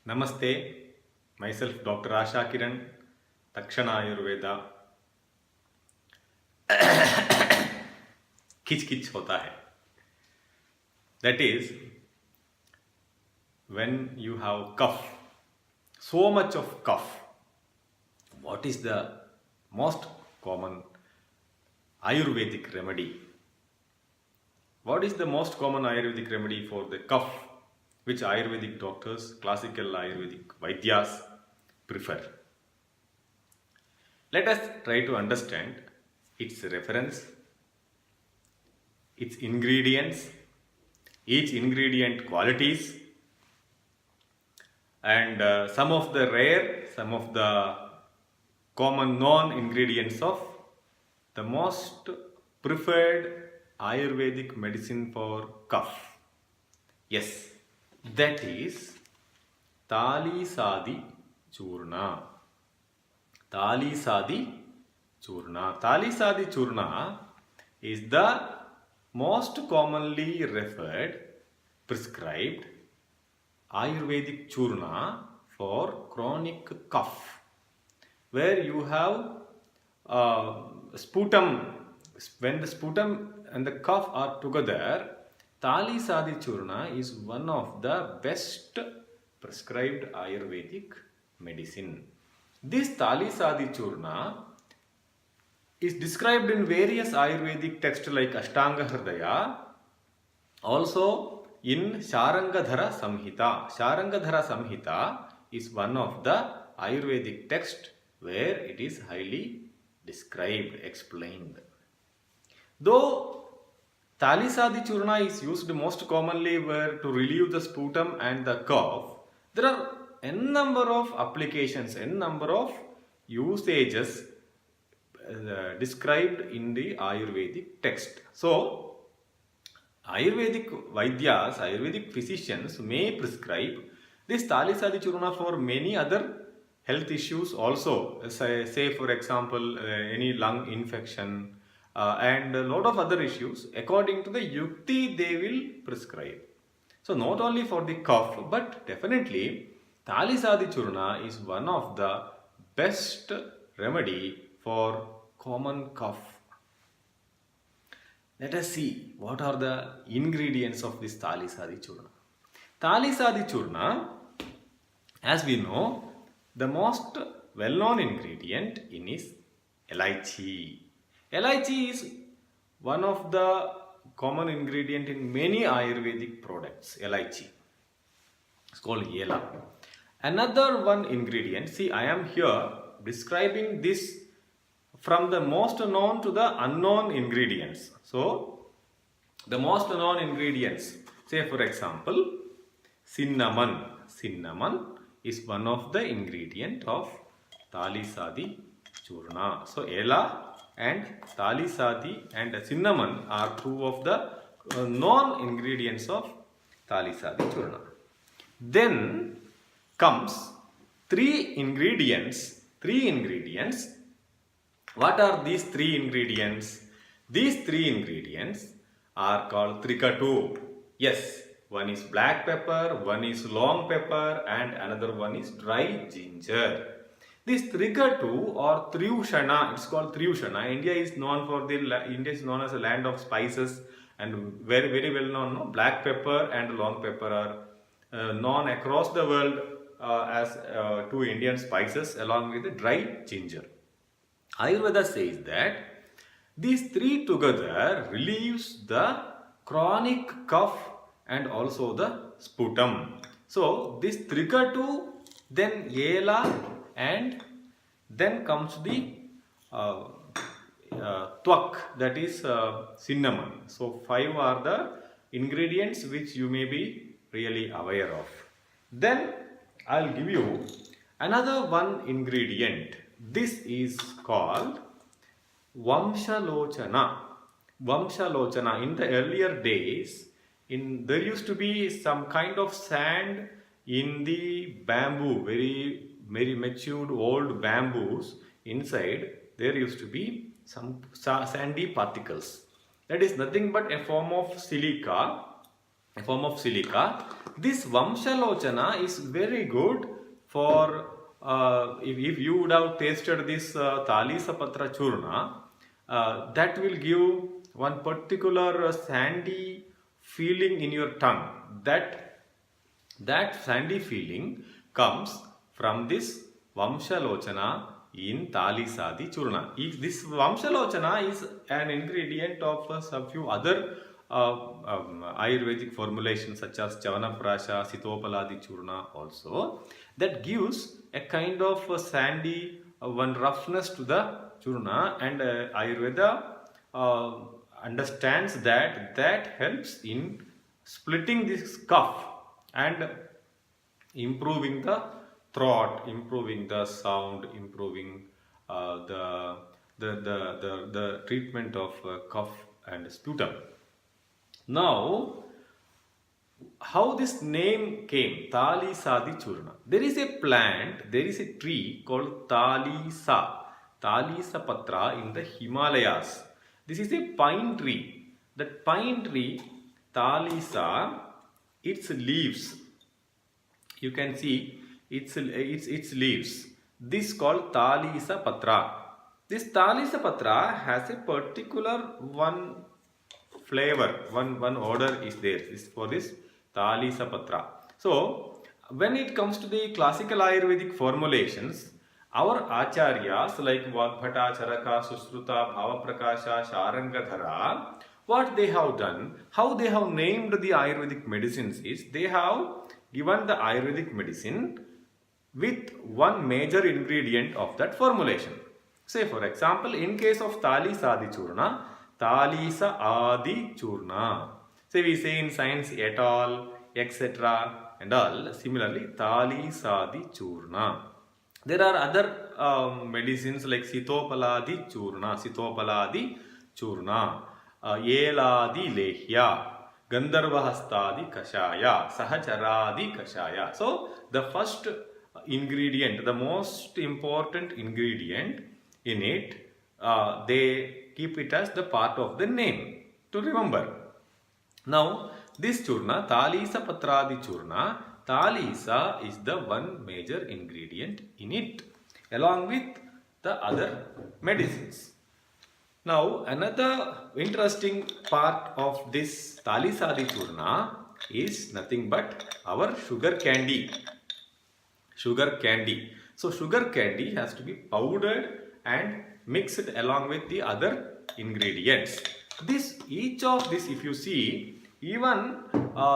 Namaste, myself Dr. Asha Kiran, Takshana Ayurveda. खिच खिच होता है. That is when you have cough, so much of cough. What is the most common Ayurvedic remedy? What is the most common Ayurvedic remedy for the cough which Ayurvedic doctors, classical Ayurvedic Vaidyas prefer? Let us try to understand its reference, its ingredients, each ingredient qualities, and some of the rare, some of the common known ingredients of the most preferred Ayurvedic medicine for cough. Yes, that is Tali Sadi Churna. Tali Sadi Churna. Tali Sadi Churna is the most commonly referred, prescribed Ayurvedic Churna for chronic cough, where you have sputum. When the sputum and the cough are together, Tali Sadi Churna is one of the best prescribed Ayurvedic medicine. This Tali Sadi Churna is described in various Ayurvedic texts like Ashtanga Hridaya, also in Sharangadhara Samhita. Sharangadhara Samhita is one of the Ayurvedic texts where it is highly described, explained. Though Tali Sadi Churna is used most commonly where to relieve the sputum and the cough, there are n number of applications, n number of usages described in the Ayurvedic text. So, Ayurvedic Vaidyas, Ayurvedic physicians may prescribe this Tali Sadi Churna for many other health issues also. Say for example, any lung infection and a lot of other issues. According to the Yukti, they will prescribe. So, not only for the cough, but definitely Tali Sadi Churna is one of the best remedy for common cough. Let us see what are the ingredients of this Tali Sadi Churna. Tali Sadi Churna, as we know, the most well-known ingredient in is elaichi. Elaichi is one of the common ingredient in many Ayurvedic products. Elaichi. It's called Yela. Another one ingredient, see I am here describing this from the most known to the unknown ingredients. So, the most known ingredients, say for example, cinnamon. Cinnamon is one of the ingredient of Tali Sadi Churna. So, Ela and Tali Sadi and cinnamon are two of the known ingredients of Tali Sadi Churna. Then comes three ingredients. What are these three ingredients? These three ingredients are called Trikatu. Yes, one is black pepper, one is long pepper, and another one is dry ginger. This Trikatu or Triushana, it's called Triushana. India is known as a land of spices, and very well known. No? Black pepper and long pepper are known across the world as two Indian spices along with the dry ginger. Ayurveda says that these three together relieves the chronic cough and also the sputum. So this Trikatu, then Yela, and then comes the Twak, that is cinnamon. So 5 are the ingredients which you may be really aware of. Then I'll give you another one ingredient. This is called Vamshalochana. Vamshalochana. In the earlier days, there used to be some kind of sand in the bamboo, very matured old bamboos. Inside there used to be some sandy particles. That is nothing but a form of silica a form of silica. This Vamshalochana is very good for if you would have tasted this Talisapatra Churna, that will give one particular sandy feeling in your tongue. That sandy feeling comes from this Vamshalochana in Talisadi Churna. This Vamshalochana is an ingredient of some few other Ayurvedic formulations such as Chavanaprasha, Sitopaladi Churna also, that gives a kind of sandy, one roughness to the Churna, and Ayurveda understands that helps in splitting this cough and improving the throat, improving the sound, improving the treatment of cough and sputum. Now, how this name came, Talisadi Churna. There is a plant, there is a tree called Talisa Patra in the Himalayas. This is a pine tree. That pine tree, Talisa, its leaves, you can see its leaves. This called Talisa Patra. This Talisa Patra has a particular one flavor, one odor is there for this Talisa Patra. So, when it comes to the classical Ayurvedic formulations, our acharyas like Vagbhata, Charaka, Susruta, Bhavaprakasha, Sharangadhara, what they have done, how they have named the Ayurvedic medicines is, they have given the Ayurvedic medicine with one major ingredient of that formulation. Say for example, in case of Talisa Adi Churna, Talisa Adi Churna. Say we say in science et al, etc. and all. Similarly, Talisa Adi Churna. There are other medicines like Sitopaladi Churna, Yeladi Lehya, Gandharvahastadi Kashaya, Sahacharadi Kashaya. So, the first ingredient, the most important ingredient in it, they keep it as the part of the name to remember. Now, this Churna, Talisa Patradi Churna, Talisa is the one major ingredient in it, along with the other medicines. Now, another interesting part of this Talisadi Churna is nothing but our sugar candy. Sugar candy. So, sugar candy has to be powdered and mixed along with the other ingredients. Each of this, if you see, even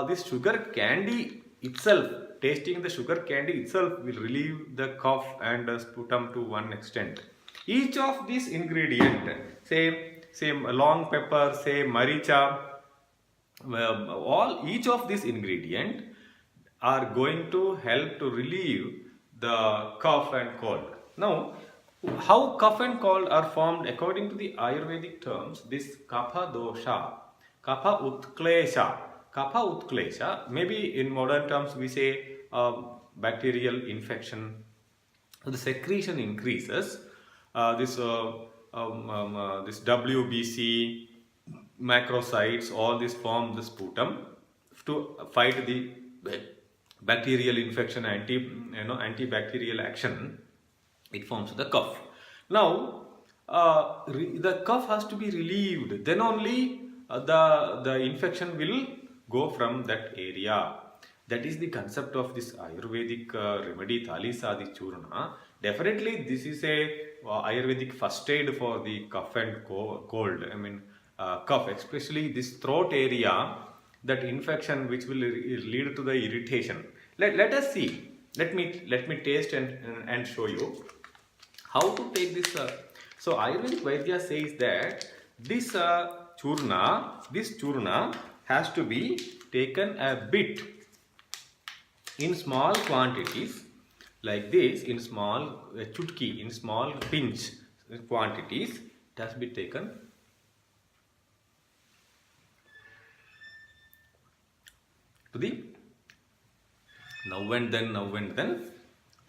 this sugar candy itself, tasting the sugar candy itself will relieve the cough and sputum to one extent. Each of these ingredient, say long pepper, say maricha, each of these ingredient are going to help to relieve the cough and cold. Now, how cough and cold are formed according to the Ayurvedic terms, this kapha dosha, kapha utklesha, maybe in modern terms we say bacterial infection, the secretion increases, this WBC, macrocytes, all this form the sputum to fight the bacterial infection, antibacterial action. It forms the cough. Now, the cough has to be relieved. Then only the infection will go from that area. That is the concept of this Ayurvedic remedy Talisadi Churna. Definitely, this is a Ayurvedic first aid for the cough and cold. Cough, especially this throat area, that infection which will lead to the irritation. Let us see. Let me taste and show you how to take this. So Ayurvedic Vaidya says that this churna has to be taken a bit in small quantities, like this, in small chutki, in small pinch quantities. It has to be taken. To the now and then.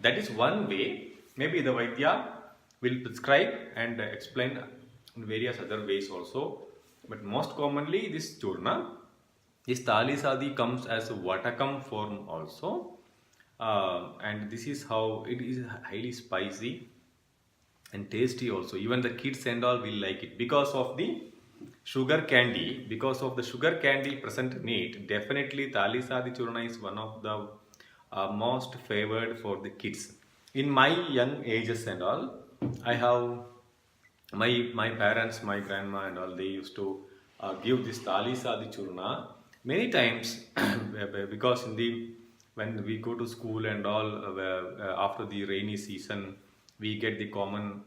That is one way. Maybe the Vaidya will prescribe and explain in various other ways also. But most commonly this churna This Tali Sadi comes as a Vatakam form also, and this is how it is highly spicy and tasty also. Even the kids and all will like it because of the sugar candy. Because of the sugar candy present in it, definitely Tali Sadi Churna is one of the most favored for the kids. In my young ages and all, I have my parents, my grandma and all, they used to give this Tali Sadi Churna many times because in the when we go to school and all after the rainy season we get the common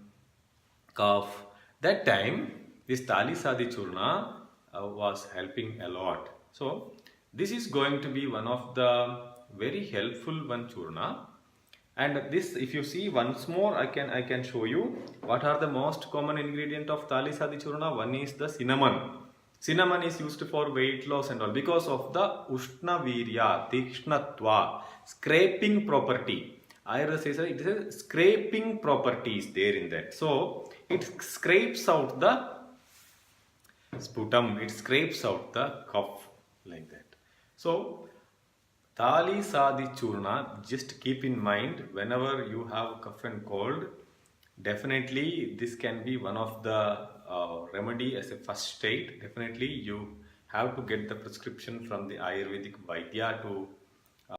cough. That time this Tali Sadi Churna was helping a lot. So this is going to be one of the very helpful one churna. And this, if you see once more, I can show you what are the most common ingredient of Tali Sadi Churna. One is the cinnamon. Cinnamon is used for weight loss and all because of the Ushna Virya, Tikshnatva, scraping property. Ayurveda says that it is a scraping property is there in that. So it scrapes out the sputum, it scrapes out the cough like that. So Tali Sadi Churna, just keep in mind whenever you have cough and cold, definitely this can be one of the remedy as a first aid. Definitely you have to get the prescription from the Ayurvedic Vaidya to